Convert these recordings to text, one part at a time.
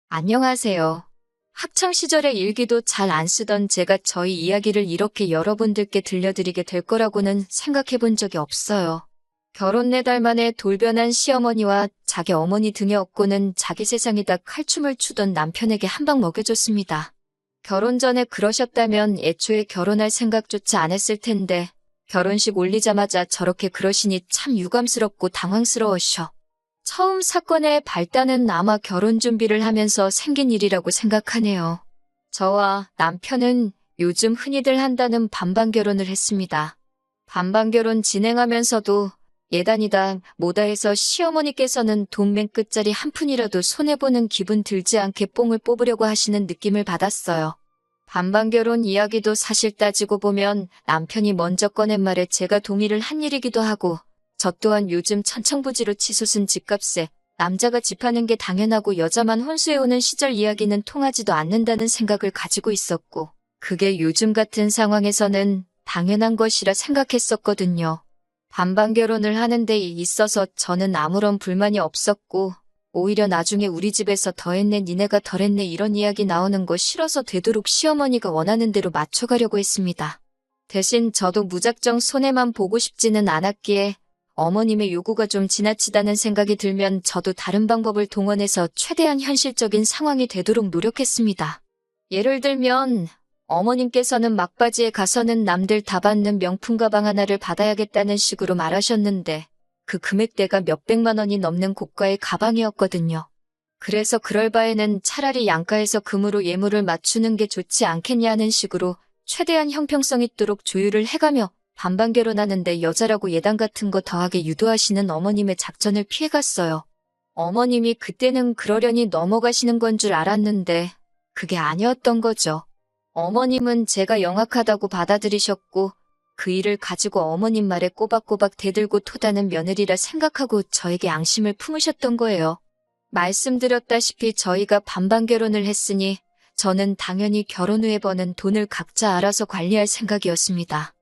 안녕하세요. 학창시절의 일기도 잘 안 쓰던 제가 저희 이야기를 이렇게 여러분들께 들려드리게 될 거라고는 생각해 본 적이 없어요. 결혼 4달 만에 돌변한 시어머니와 자기 어머니 등에 업고는 자기 세상이다 칼춤을 추던 남편에게 한 방 먹여줬습니다. 결혼 전에 그러셨다면 애초에 결혼할 생각조차 안 했을 텐데 결혼식 올리자마자 저렇게 그러시니 참 유감스럽고 당황스러워셔. 처음 사건의 발단은 아마 결혼 준비를 하면서 생긴 일이라고 생각하네요. 저와 남편은 요즘 흔히들 한다는 반반 결혼을 했습니다. 반반 결혼 진행하면서도 예단이다 뭐다 해서 시어머니께서는 돈 맨 끝짜리 한 푼이라도 손해보는 기분 들지 않게 뽕을 뽑으려고 하시는 느낌을 받았어요. 반반 결혼 이야기도 사실 따지고 보면 남편이 먼저 꺼낸 말에 제가 동의를 한 일이기도 하고 저 또한 요즘 천청부지로 치솟은 집값에 남자가 집하는 게 당연하고 여자만 혼수해오는 시절 이야기는 통하지도 않는다는 생각을 가지고 있었고 그게 요즘 같은 상황에서는 당연한 것이라 생각했었거든요. 반반 결혼을 하는 데 있어서 저는 아무런 불만이 없었고 오히려 나중에 우리 집에서 더했네 니네가 덜했네 이런 이야기 나오는 거 싫어서 되도록 시어머니가 원하는 대로 맞춰가려고 했습니다. 대신 저도 무작정 손해만 보고 싶지는 않았기에 어머님의 요구가 좀 지나치다는 생각이 들면 저도 다른 방법을 동원해서 최대한 현실적인 상황이 되도록 노력했습니다. 예를 들면 어머님께서는 막바지에 가서는 남들 다 받는 명품 가방 하나를 받아야겠다는 식으로 말하셨는데 그 금액대가 몇백만 원이 넘는 고가의 가방이었거든요. 그래서 그럴 바에는 차라리 양가에서 금으로 예물을 맞추는 게 좋지 않겠냐는 식으로 최대한 형평성 있도록 조율을 해가며 반반 결혼하는데 여자라고 예단 같은 거 더하게 유도하시는 어머님의 작전을 피해갔어요. 어머님이 그때는 그러려니 넘어가시는 건 줄 알았는데 그게 아니었던 거죠. 어머님은 제가 영악하다고 받아들이셨고 그 일을 가지고 어머님 말에 꼬박꼬박 대들고 토다는 며느리라 생각하고 저에게 앙심을 품으셨던 거예요. 말씀드렸다시피 저희가 반반 결혼을 했으니 저는 당연히 결혼 후에 버는 돈을 각자 알아서 관리할 생각이었습니다.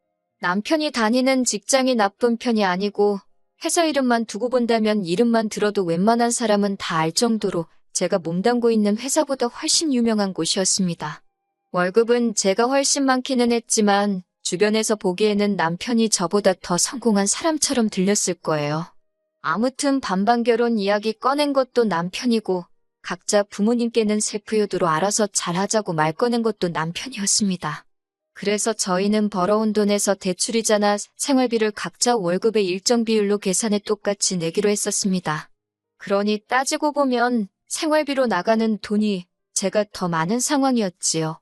남편이 다니는 직장이 나쁜 편이 아니고 회사 이름만 두고 본다면 이름만 들어도 웬만한 사람은 다 알 정도로 제가 몸담고 있는 회사보다 훨씬 유명한 곳이었습니다. 월급은 제가 훨씬 많기는 했지만 주변에서 보기에는 남편이 저보다 더 성공한 사람처럼 들렸을 거예요. 아무튼 반반 결혼 이야기 꺼낸 것도 남편이고 각자 부모님께는 셀프효도로 알아서 잘하자고 말 꺼낸 것도 남편이었습니다. 그래서 저희는 벌어온 돈에서 대출이자나 생활비를 각자 월급의 일정 비율로 계산해 똑같이 내기로 했었습니다. 그러니 따지고 보면 생활비로 나가는 돈이 제가 더 많은 상황이었지요.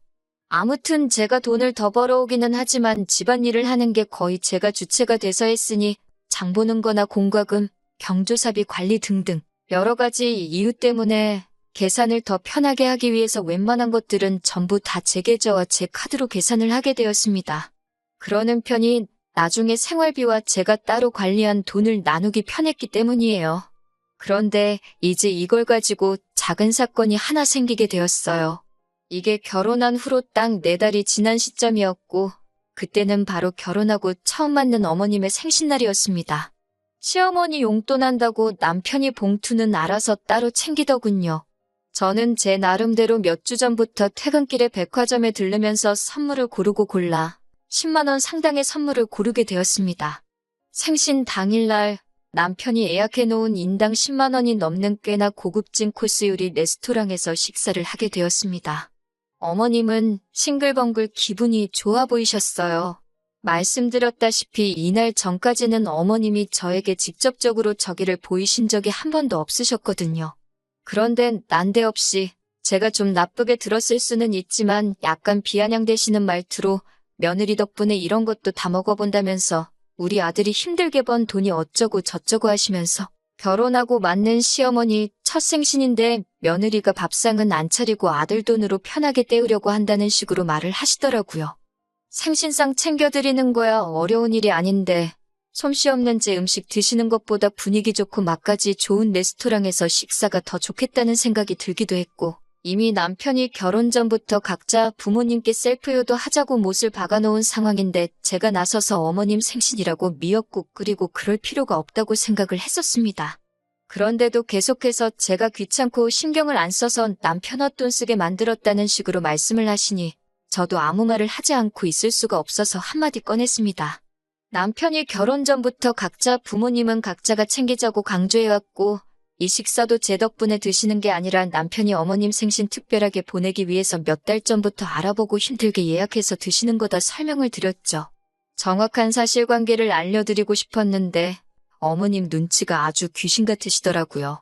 아무튼 제가 돈을 더 벌어오기는 하지만 집안일을 하는 게 거의 제가 주체가 돼서 했으니 장 보는 거나 공과금, 경조사비 관리 등등 여러 가지 이유 때문에 계산을 더 편하게 하기 위해서 웬만한 것들은 전부 다 제 계좌와 제 카드로 계산을 하게 되었습니다. 그러는 편이 나중에 생활비와 제가 따로 관리한 돈을 나누기 편했기 때문이에요. 그런데 이제 이걸 가지고 작은 사건이 하나 생기게 되었어요. 이게 결혼한 후로 딱 4달이 지난 시점이었고 그때는 바로 결혼하고 처음 맞는 어머님의 생신날이었습니다. 시어머니 용돈 한다고 남편이 봉투는 알아서 따로 챙기더군요. 저는 제 나름대로 몇 주 전부터 퇴근길에 백화점에 들르면서 선물을 고르고 골라 10만 원 상당의 선물을 고르게 되었습니다. 생신 당일날 남편이 예약해놓은 인당 10만 원이 넘는 꽤나 고급진 코스 요리 레스토랑에서 식사를 하게 되었습니다. 어머님은 싱글벙글 기분이 좋아 보이셨어요. 말씀드렸다시피 이날 전까지는 어머님이 저에게 직접적으로 저기를 보이신 적이 한 번도 없으셨거든요. 그런데 난데없이 제가 좀 나쁘게 들었을 수는 있지만 약간 비아냥대시는 말투로 며느리 덕분에 이런 것도 다 먹어본다면서 우리 아들이 힘들게 번 돈이 어쩌고 저쩌고 하시면서 결혼하고 맞는 시어머니 첫 생신인데 며느리가 밥상은 안 차리고 아들 돈으로 편하게 때우려고 한다는 식으로 말을 하시더라고요. 생신상 챙겨드리는 거야 어려운 일이 아닌데 솜씨 없는 제 음식 드시는 것보다 분위기 좋고 맛까지 좋은 레스토랑에서 식사가 더 좋겠다는 생각이 들기도 했고 이미 남편이 결혼 전부터 각자 부모님께 셀프효도 하자고 못을 박아놓은 상황인데 제가 나서서 어머님 생신이라고 미역국 끓이고 그럴 필요가 없다고 생각을 했었습니다. 그런데도 계속해서 제가 귀찮고 신경을 안 써서 남편 헛돈 쓰게 만들었다는 식으로 말씀을 하시니 저도 아무 말을 하지 않고 있을 수가 없어서 한마디 꺼냈습니다. 남편이 결혼 전부터 각자 부모님은 각자가 챙기자고 강조해왔고 이 식사도 제 덕분에 드시는 게 아니라 남편이 어머님 생신 특별하게 보내기 위해서 몇 달 전부터 알아보고 힘들게 예약해서 드시는 거다 설명을 드렸죠. 정확한 사실관계를 알려드리고 싶었는데 어머님 눈치가 아주 귀신 같으시더라고요.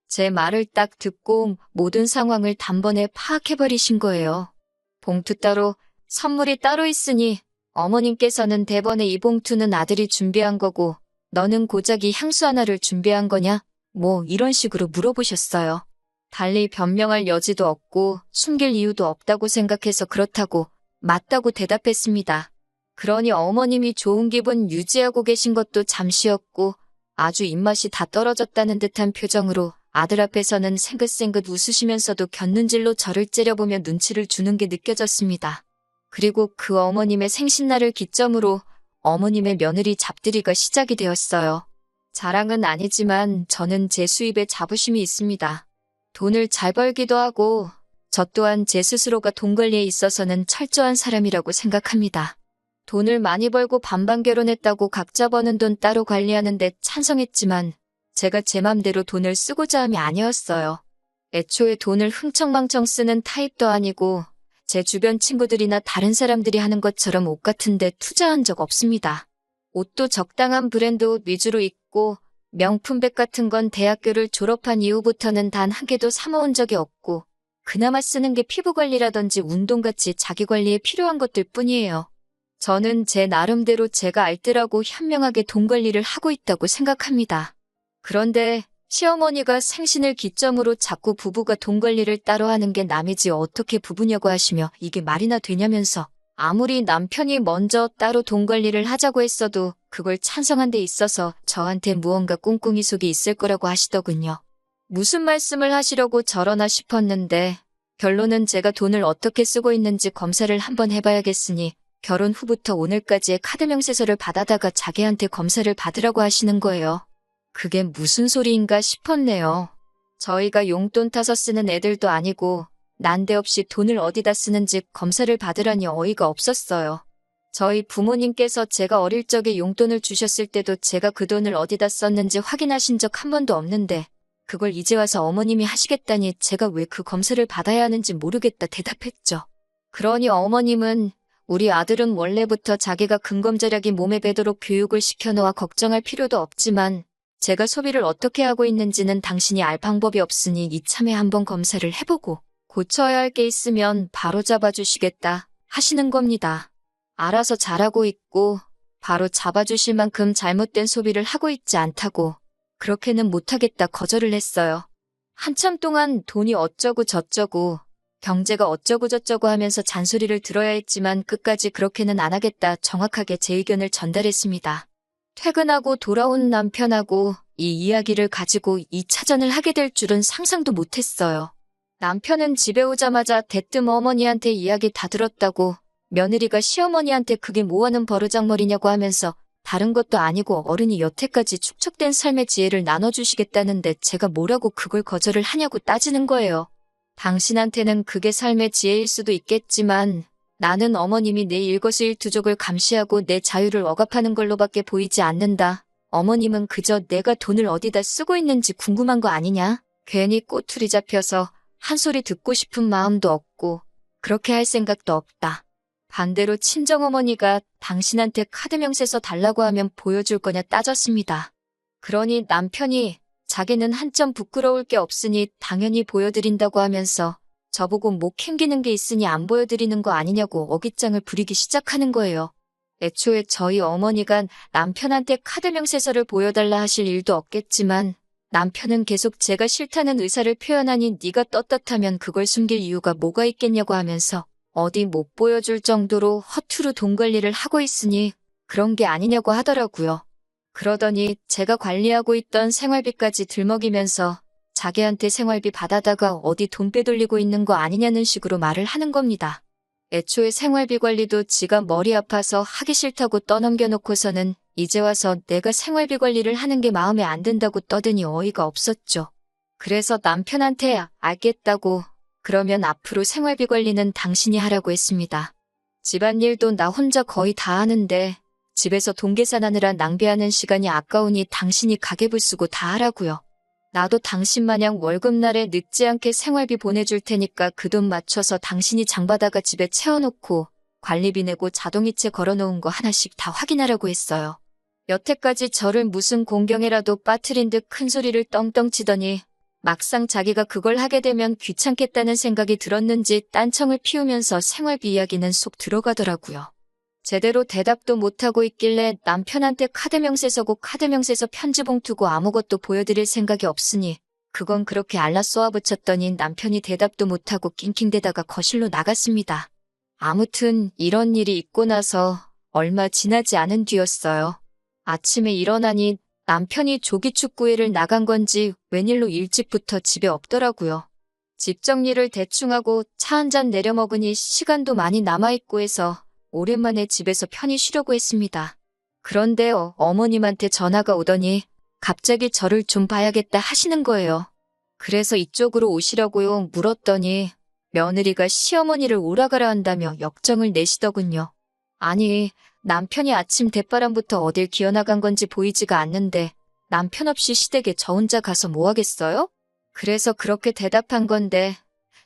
제 말을 딱 듣고 모든 상황을 단번에 파악해버리신 거예요. 봉투 따로, 선물이 따로 있으니 어머님께서는 대번에 이 봉투는 아들이 준비한 거고 너는 고작이 향수 하나를 준비한 거냐? 뭐 이런 식으로 물어보셨어요. 달리 변명할 여지도 없고 숨길 이유도 없다고 생각해서 그렇다고 맞다고 대답했습니다. 그러니 어머님이 좋은 기분 유지하고 계신 것도 잠시였고 아주 입맛이 다 떨어졌다는 듯한 표정으로 아들 앞에서는 생긋생긋 웃으시면서도 곁눈질로 저를 째려보며 눈치를 주는 게 느껴졌습니다. 그리고 그 어머님의 생신날을 기점으로 어머님의 며느리 잡들이가 시작이 되었어요. 자랑은 아니지만 저는 제 수입에 자부심이 있습니다. 돈을 잘 벌기도 하고 저 또한 제 스스로가 돈 관리에 있어서는 철저한 사람이라고 생각합니다. 돈을 많이 벌고 반반 결혼했다고 각자 버는 돈 따로 관리하는데 찬성했지만 제가 제 맘대로 돈을 쓰고자 함이 아니었어요. 애초에 돈을 흥청망청 쓰는 타입도 아니고 제 주변 친구들이나 다른 사람들이 하는 것처럼 옷 같은데 투자한 적 없습니다. 옷도 적당한 브랜드 옷 위주로 입고 명품백 같은 건 대학교를 졸업한 이후부터는 단 한 개도 사모은 적이 없고 그나마 쓰는 게 피부관리라든지 운동같이 자기관리에 필요한 것들 뿐이에요. 저는 제 나름대로 제가 알뜰하고 현명하게 돈 관리를 하고 있다고 생각합니다. 그런데 시어머니가 생신을 기점으로 자꾸 부부가 돈 관리를 따로 하는 게 남이지 어떻게 부부냐고 하시며 이게 말이나 되냐면서 아무리 남편이 먼저 따로 돈 관리를 하자고 했어도 그걸 찬성한 데 있어서 저한테 무언가 꿍꿍이 속이 있을 거라고 하시더군요. 무슨 말씀을 하시려고 저러나 싶었는데 결론은 제가 돈을 어떻게 쓰고 있는지 검사를 한번 해봐야겠으니 결혼 후부터 오늘까지의 카드 명세서를 받아다가 자기한테 검사를 받으라고 하시는 거예요. 그게 무슨 소리인가 싶었네요. 저희가 용돈 타서 쓰는 애들도 아니고 난데없이 돈을 어디다 쓰는지 검사를 받으라니 어이가 없었어요. 저희 부모님께서 제가 어릴 적에 용돈을 주셨을 때도 제가 그 돈을 어디다 썼는지 확인하신 적 한 번도 없는데 그걸 이제 와서 어머님이 하시겠다니 제가 왜 그 검사를 받아야 하는지 모르겠다 대답했죠. 그러니 어머님은 우리 아들은 원래부터 자기가 근검절약이 몸에 배도록 교육을 시켜놓아 걱정할 필요도 없지만 제가 소비를 어떻게 하고 있는지는 당신이 알 방법이 없으니 이참에 한번 검사를 해보고 고쳐야 할 게 있으면 바로 잡아주시겠다 하시는 겁니다. 알아서 잘하고 있고 바로 잡아주실 만큼 잘못된 소비를 하고 있지 않다고 그렇게는 못하겠다 거절을 했어요. 한참 동안 돈이 어쩌고 저쩌고 경제가 어쩌고 저쩌고 하면서 잔소리를 들어야 했지만 끝까지 그렇게는 안 하겠다 정확하게 제 의견을 전달했습니다. 퇴근하고 돌아온 남편하고 이 이야기를 가지고 2차전을 하게 될 줄은 상상도 못했어요. 남편은 집에 오자마자 대뜸 어머니한테 이야기 다 들었다고 며느리가 시어머니한테 그게 뭐하는 버르장머리냐고 하면서 다른 것도 아니고 어른이 여태까지 축적된 삶의 지혜를 나눠주시겠다는데 제가 뭐라고 그걸 거절을 하냐고 따지는 거예요. 당신한테는 그게 삶의 지혜일 수도 있겠지만 나는 어머님이 내 일거수일투족을 감시하고 내 자유를 억압하는 걸로밖에 보이지 않는다. 어머님은 그저 내가 돈을 어디다 쓰고 있는지 궁금한 거 아니냐? 괜히 꼬투리 잡혀서 한 소리 듣고 싶은 마음도 없고 그렇게 할 생각도 없다. 반대로 친정어머니가 당신한테 카드 명세서 달라고 하면 보여줄 거냐 따졌습니다. 그러니 남편이 자기는 한점 부끄러울 게 없으니 당연히 보여드린다고 하면서 저보고 목 캥기는 게 있으니 안 보여드리는 거 아니냐고 어깃장을 부리기 시작하는 거예요. 애초에 저희 어머니가 남편한테 카드 명세서를 보여달라 하실 일도 없겠지만 남편은 계속 제가 싫다는 의사를 표현하니 네가 떳떳하면 그걸 숨길 이유가 뭐가 있겠냐고 하면서 어디 못 보여줄 정도로 허투루 돈 관리를 하고 있으니 그런 게 아니냐고 하더라고요. 그러더니 제가 관리하고 있던 생활비까지 들먹이면서 자기한테 생활비 받아다가 어디 돈 빼돌리고 있는 거 아니냐는 식으로 말을 하는 겁니다. 애초에 생활비 관리도 지가 머리 아파서 하기 싫다고 떠넘겨놓고서는 이제 와서 내가 생활비 관리를 하는 게 마음에 안 든다고 떠드니 어이가 없었죠. 그래서 남편한테 알겠다고 그러면 앞으로 생활비 관리는 당신이 하라고 했습니다. 집안일도 나 혼자 거의 다 하는데 집에서 돈 계산하느라 낭비하는 시간이 아까우니 당신이 가계부 쓰고 다 하라고요. 나도 당신 마냥 월급날에 늦지 않게 생활비 보내줄 테니까 그 돈 맞춰서 당신이 장바다가 집에 채워놓고 관리비 내고 자동이체 걸어놓은 거 하나씩 다 확인하라고 했어요. 여태까지 저를 무슨 공경에라도 빠뜨린 듯 큰 소리를 떵떵 치더니 막상 자기가 그걸 하게 되면 귀찮겠다는 생각이 들었는지 딴청을 피우면서 생활비 이야기는 속 들어가더라고요. 제대로 대답도 못하고 있길래 남편한테 카드 명세 서고 카드 명세서 편지 봉투고 아무것도 보여드릴 생각이 없으니 그건 그렇게 알라 쏘아붙였더니 남편이 대답도 못하고 낑낑대다가 거실로 나갔습니다. 아무튼 이런 일이 있고 나서 얼마 지나지 않은 뒤였어요. 아침에 일어나니 남편이 조기축구회를 나간 건지 웬일로 일찍부터 집에 없더라고요. 집 정리를 대충 하고 차 한 잔 내려 먹으니 시간도 많이 남아있고 해서 오랜만에 집에서 편히 쉬려고 했습니다. 그런데 어머님한테 전화가 오더니 갑자기 저를 좀 봐야겠다 하시는 거예요. 그래서 이쪽으로 오시라고요 물었더니 며느리가 시어머니를 오라가라 한다며 역정을 내시더군요. 아니, 남편이 아침 대바람부터 어딜 기어나간 건지 보이지가 않는데 남편 없이 시댁에 저 혼자 가서 뭐 하겠어요? 그래서 그렇게 대답한 건데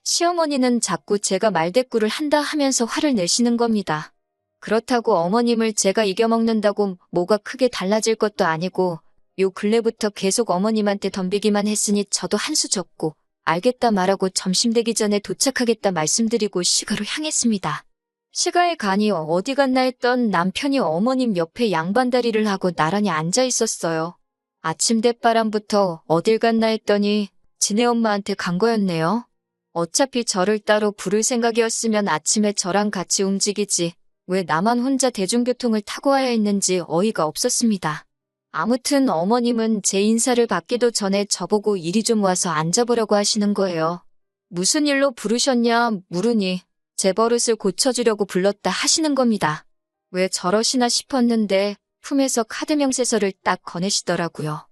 시어머니는 자꾸 제가 말대꾸를 한다 하면서 화를 내시는 겁니다. 그렇다고 어머님을 제가 이겨먹는다고 뭐가 크게 달라질 것도 아니고 요 근래부터 계속 어머님한테 덤비기만 했으니 저도 한 수 졌고 알겠다 말하고 점심 되기 전에 도착하겠다 말씀드리고 시가로 향했습니다. 시가에 가니 어디 갔나 했던 남편이 어머님 옆에 양반다리를 하고 나란히 앉아 있었어요. 아침 대바람부터 어딜 갔나 했더니 지네 엄마한테 간 거였네요. 어차피 저를 따로 부를 생각이었으면 아침에 저랑 같이 움직이지 왜 나만 혼자 대중교통을 타고 와야 했는지 어이가 없었습니다. 아무튼 어머님은 제 인사를 받기도 전에 저보고 이리 좀 와서 앉아보라고 하시는 거예요. 무슨 일로 부르셨냐 물으니 제 버릇을 고쳐주려고 불렀다 하시는 겁니다. 왜 저러시나 싶었는데 품에서 카드 명세서를 딱 꺼내시더라고요.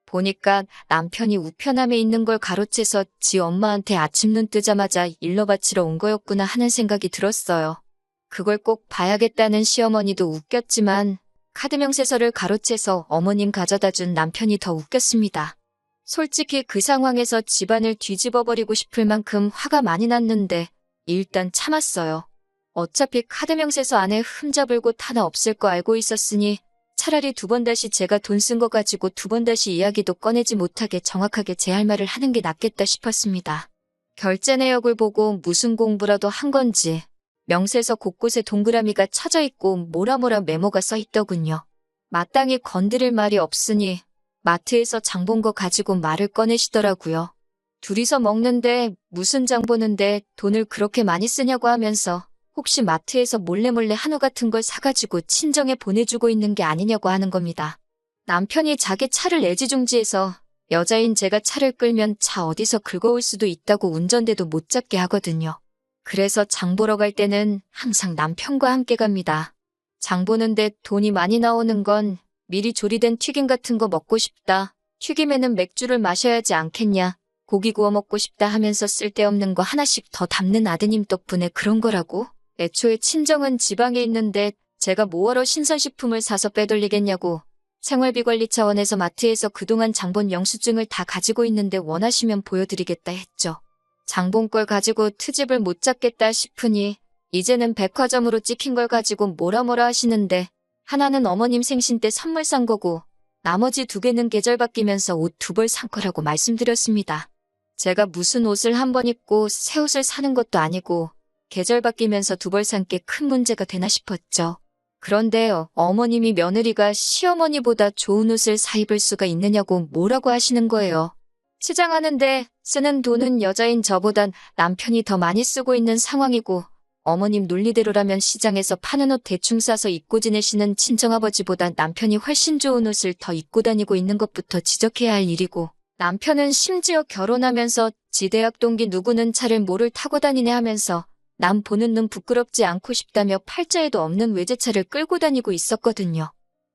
보니까 남편이 우편함에 있는 걸 가로채서 지 엄마한테 아침 눈 뜨자마자 일러 바치러 온 거였구나 하는 생각이 들었어요. 그걸 꼭 봐야겠다는 시어머니도 웃겼지만 카드 명세서를 가로채서 어머님 가져다 준 남편이 더 웃겼습니다. 솔직히 그 상황에서 집안을 뒤집어버리고 싶을 만큼 화가 많이 났는데 일단 참았어요. 어차피 카드 명세서 안에 흠잡을 곳 하나 없을 거 알고 있었으니 차라리 두 번 다시 제가 돈 쓴 거 가지고 두 번 다시 이야기도 꺼내지 못하게 정확하게 제 할 말을 하는 게 낫겠다 싶었습니다. 결제 내역을 보고 무슨 공부라도 한 건지 명세서 곳곳에 동그라미가 쳐져 있고 뭐라 메모가 써 있더군요. 마땅히 건드릴 말이 없으니 마트에서 장 본 거 가지고 말을 꺼내시더라고요. 둘이서 먹는데 무슨 장 보는데 돈을 그렇게 많이 쓰냐고 하면서 혹시 마트에서 몰래 한우 같은 걸 사가지고 친정에 보내주고 있는 게 아니냐고 하는 겁니다. 남편이 자기 차를 애지중지해서 여자인 제가 차를 끌면 차 어디서 긁어올 수도 있다고 운전대도 못 잡게 하거든요. 그래서 장 보러 갈 때는 항상 남편과 함께 갑니다. 장 보는데 돈이 많이 나오는 건 미리 조리된 튀김 같은 거 먹고 싶다. 튀김에는 맥주를 마셔야지 않겠냐. 고기 구워 먹고 싶다 하면서 쓸데없는 거 하나씩 더 담는 아드님 덕분에 그런 거라고? 애초에 친정은 지방에 있는데 제가 뭐하러 신선식품을 사서 빼돌리겠냐고. 생활비 관리 차원에서 마트에서 그동안 장본 영수증을 다 가지고 있는데 원하시면 보여드리겠다 했죠. 장본 걸 가지고 트집을 못 잡겠다 싶으니 이제는 백화점으로 찍힌 걸 가지고 뭐라 하시는데 하나는 어머님 생신 때 선물 산 거고 나머지 두 개는 계절 바뀌면서 옷 두 벌 산 거라고 말씀드렸습니다. 제가 무슨 옷을 한 번 입고 새 옷을 사는 것도 아니고 계절 바뀌면서 두 벌 산 게 큰 문제가 되나 싶었죠. 그런데 어머님이 며느리가 시어머니보다 좋은 옷을 사 입을 수가 있느냐고 뭐라고 하시는 거예요. 시장하는데 쓰는 돈은 여자인 저보단 남편이 더 많이 쓰고 있는 상황이고 어머님 논리대로라면 시장에서 파는 옷 대충 사서 입고 지내시는 친정아버지보다 남편이 훨씬 좋은 옷을 더 입고 다니고 있는 것부터 지적해야 할 일이고 남편은 심지어 결혼하면서 지 대학 동기 누구는 차를 뭐를 타고 다니네 하면서 남 보는 눈 부끄럽지 않고 싶다며 팔자에도 없는 외제차를 끌고 다니고 있었거든요.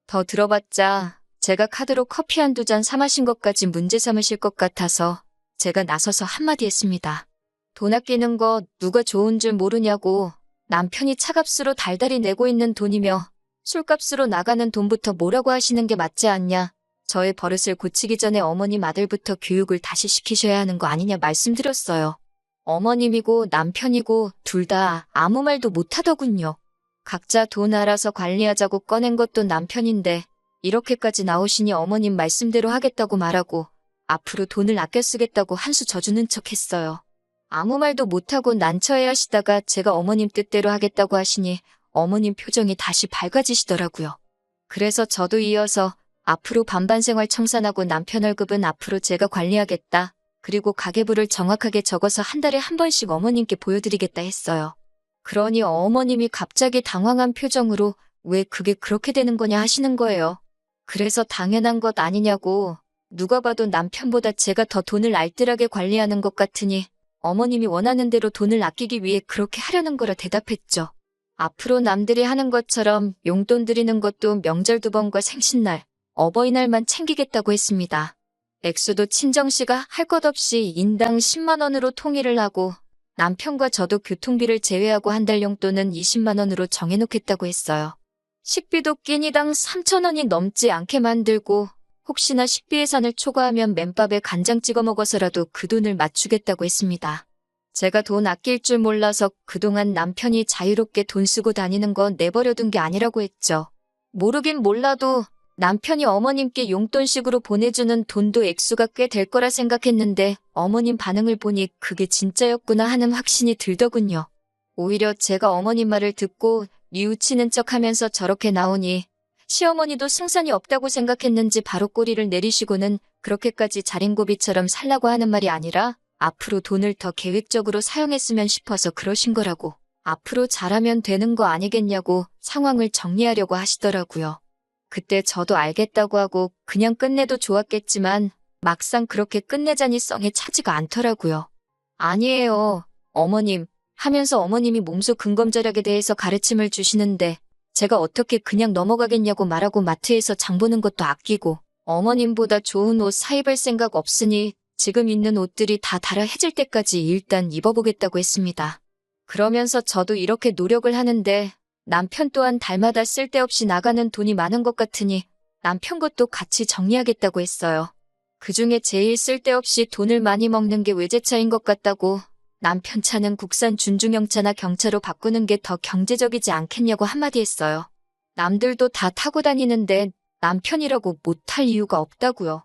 더 들어봤자 제가 카드로 커피 한두 잔 사 마신 것까지 문제 삼으실 것 같아서 제가 나서서 한마디 했습니다. 돈 아끼는 거 누가 좋은 줄 모르냐고. 남편이 차값으로 달달이 내고 있는 돈이며 술값으로 나가는 돈부터 뭐라고 하시는 게 맞지 않냐. 저의 버릇을 고치기 전에 어머님 아들부터 교육을 다시 시키셔야 하는 거 아니냐 말씀드렸어요. 어머님이고 남편이고 둘 다 아무 말도 못하더군요. 각자 돈 알아서 관리하자고 꺼낸 것도 남편인데 이렇게까지 나오시니 어머님 말씀대로 하겠다고 말하고 앞으로 돈을 아껴 쓰겠다고 한 수 져주는 척 했어요. 아무 말도 못하고 난처해 하시다가 제가 어머님 뜻대로 하겠다고 하시니 어머님 표정이 다시 밝아지시더라고요. 그래서 저도 이어서 앞으로 반반 생활 청산하고 남편 월급은 앞으로 제가 관리하겠다. 그리고 가계부를 정확하게 적어서 한 달에 한 번씩 어머님께 보여드리겠다 했어요. 그러니 어머님이 갑자기 당황한 표정으로 왜 그게 그렇게 되는 거냐 하시는 거예요. 그래서 당연한 것 아니냐고. 누가 봐도 남편보다 제가 더 돈을 알뜰하게 관리하는 것 같으니 어머님이 원하는 대로 돈을 아끼기 위해 그렇게 하려는 거라 대답했죠. 앞으로 남들이 하는 것처럼 용돈 드리는 것도 명절 2번과 생신날, 어버이날만 챙기겠다고 했습니다. 액수도 친정씨가 할 것 없이 인당 10만 원으로 통일을 하고 남편과 저도 교통비를 제외하고 한 달 용돈은 20만 원으로 정해놓겠다고 했어요. 식비도 끼니당 3천 원이 넘지 않게 만들고 혹시나 식비 예산을 초과하면 맨밥에 간장 찍어 먹어서라도 그 돈을 맞추겠다고 했습니다. 제가 돈 아낄 줄 몰라서 그동안 남편이 자유롭게 돈 쓰고 다니는 건 내버려둔 게 아니라고 했죠. 모르긴 몰라도 남편이 어머님께 용돈식으로 보내주는 돈도 액수가 꽤 될 거라 생각했는데 어머님 반응을 보니 그게 진짜였구나 하는 확신이 들더군요. 오히려 제가 어머님 말을 듣고 뉘우치는 척하면서 저렇게 나오니 시어머니도 승산이 없다고 생각했는지 바로 꼬리를 내리시고는 그렇게까지 자린고비처럼 살라고 하는 말이 아니라 앞으로 돈을 더 계획적으로 사용했으면 싶어서 그러신 거라고. 앞으로 잘하면 되는 거 아니겠냐고 상황을 정리하려고 하시더라고요. 그때 저도 알겠다고 하고 그냥 끝내도 좋았겠지만 막상 그렇게 끝내자니 썽에 차지가 않더라고요. 아니에요, 어머님 하면서 어머님이 몸소 근검절약에 대해서 가르침을 주시는데 제가 어떻게 그냥 넘어가겠냐고 말하고 마트에서 장 보는 것도 아끼고 어머님보다 좋은 옷 사입을 생각 없으니 지금 있는 옷들이 다 달아해질 때까지 일단 입어보겠다고 했습니다. 그러면서 저도 이렇게 노력을 하는데 남편 또한 달마다 쓸데없이 나가는 돈이 많은 것 같으니 남편 것도 같이 정리하겠다고 했어요. 그중에 제일 쓸데없이 돈을 많이 먹는 게 외제차인 것 같다고 남편 차는 국산 준중형차나 경차로 바꾸는 게 더 경제적이지 않겠냐고 한마디 했어요. 남들도 다 타고 다니는데 남편이라고 못할 이유가 없다고요.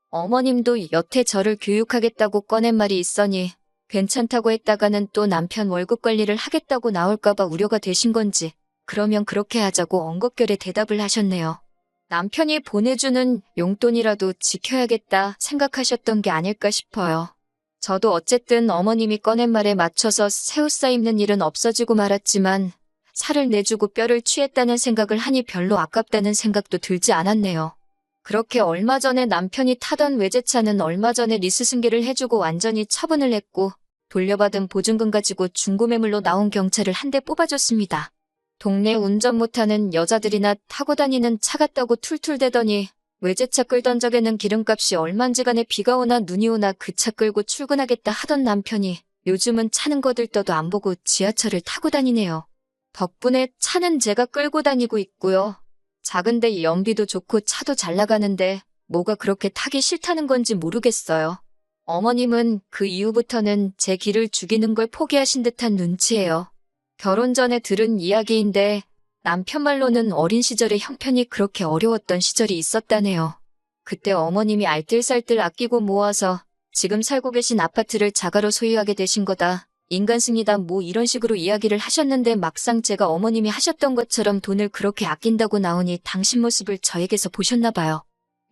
어머님도 여태 저를 교육하겠다고 꺼낸 말이 있으니 괜찮다고 했다가는 또 남편 월급 관리를 하겠다고 나올까봐 우려가 되신 건지 그러면 그렇게 하자고 엉겁결에 대답을 하셨네요. 남편이 보내주는 용돈이라도 지켜야겠다 생각하셨던 게 아닐까 싶어요. 저도 어쨌든 어머님이 꺼낸 말에 맞춰서 새 옷 사입는 일은 없어지고 말았지만 살을 내주고 뼈를 취했다는 생각을 하니 별로 아깝다는 생각도 들지 않았네요. 그렇게 얼마 전에 남편이 타던 외제차는 얼마 전에 리스 승계를 해주고 완전히 처분을 했고 돌려받은 보증금 가지고 중고매물로 나온 경차를 한 대 뽑아줬습니다. 동네 운전 못하는 여자들이나 타고 다니는 차 같다고 툴툴대더니 외제차 끌던 적에는 기름값이 얼만지간에 비가 오나 눈이 오나 그 차 끌고 출근하겠다 하던 남편이 요즘은 차는 거들떠도 안 보고 지하철을 타고 다니네요. 덕분에 차는 제가 끌고 다니고 있고요. 작은데 연비도 좋고 차도 잘 나가는데 뭐가 그렇게 타기 싫다는 건지 모르겠어요. 어머님은 그 이후부터는 제 길을 죽이는 걸 포기하신 듯한 눈치예요. 결혼 전에 들은 이야기인데 남편 말로는 어린 시절에 형편이 그렇게 어려웠던 시절이 있었다네요. 그때 어머님이 알뜰살뜰 아끼고 모아서 지금 살고 계신 아파트를 자가로 소유하게 되신 거다. 인간승이다 뭐 이런 식으로 이야기를 하셨는데 막상 제가 어머님이 하셨던 것처럼 돈을 그렇게 아낀다고 나오니 당신 모습을 저에게서 보셨나 봐요.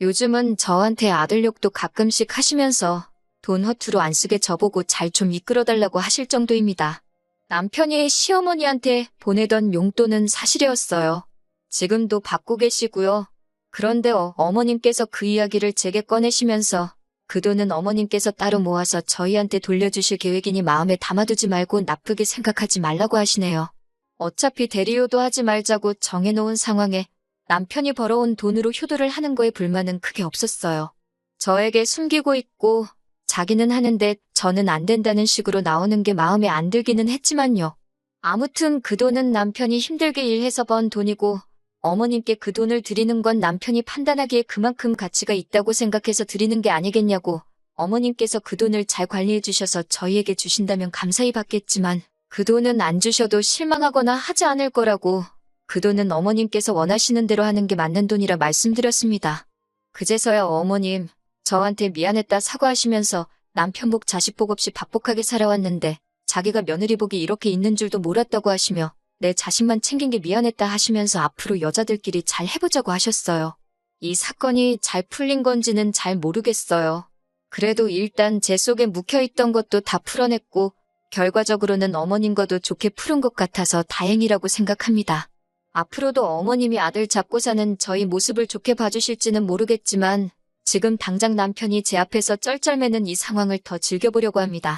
요즘은 저한테 아들 욕도 가끔씩 하시면서 돈 허투루 안 쓰게 저보고 잘 좀 이끌어달라고 하실 정도입니다. 남편이 시어머니한테 보내던 용돈은 사실이었어요. 지금도 받고 계시고요. 그런데 어머님께서 그 이야기를 제게 꺼내시면서 그 돈은 어머님께서 따로 모아서 저희한테 돌려주실 계획이니 마음에 담아두지 말고 나쁘게 생각하지 말라고 하시네요. 어차피 대리요도 하지 말자고 정해놓은 상황에 남편이 벌어온 돈으로 효도를 하는 거에 불만은 크게 없었어요. 저에게 숨기고 있고 자기는 하는데 저는 안 된다는 식으로 나오는 게 마음에 안 들기는 했지만요. 아무튼 그 돈은 남편이 힘들게 일해서 번 돈이고 어머님께 그 돈을 드리는 건 남편이 판단하기에 그만큼 가치가 있다고 생각해서 드리는 게 아니겠냐고. 어머님께서 그 돈을 잘 관리해 주셔서 저희에게 주신다면 감사히 받겠지만 그 돈은 안 주셔도 실망하거나 하지 않을 거라고. 그 돈은 어머님께서 원하시는 대로 하는 게 맞는 돈이라 말씀드렸습니다. 그제서야 어머님, 저한테 미안했다 사과하시면서 남편 복 자식 복 없이 박복하게 살아왔는데 자기가 며느리 복이 이렇게 있는 줄도 몰랐다고 하시며 내 자식만 챙긴 게 미안했다 하시면서 앞으로 여자들끼리 잘 해보자고 하셨어요. 이 사건이 잘 풀린 건지는 잘 모르겠어요. 그래도 일단 제 속에 묵혀있던 것도 다 풀어냈고 결과적으로는 어머님과도 좋게 푸른 것 같아서 다행이라고 생각합니다. 앞으로도 어머님이 아들 잡고 사는 저희 모습을 좋게 봐주실지는 모르겠지만 지금 당장 남편이 제 앞에서 쩔쩔매는 이 상황을 더 즐겨보려고 합니다.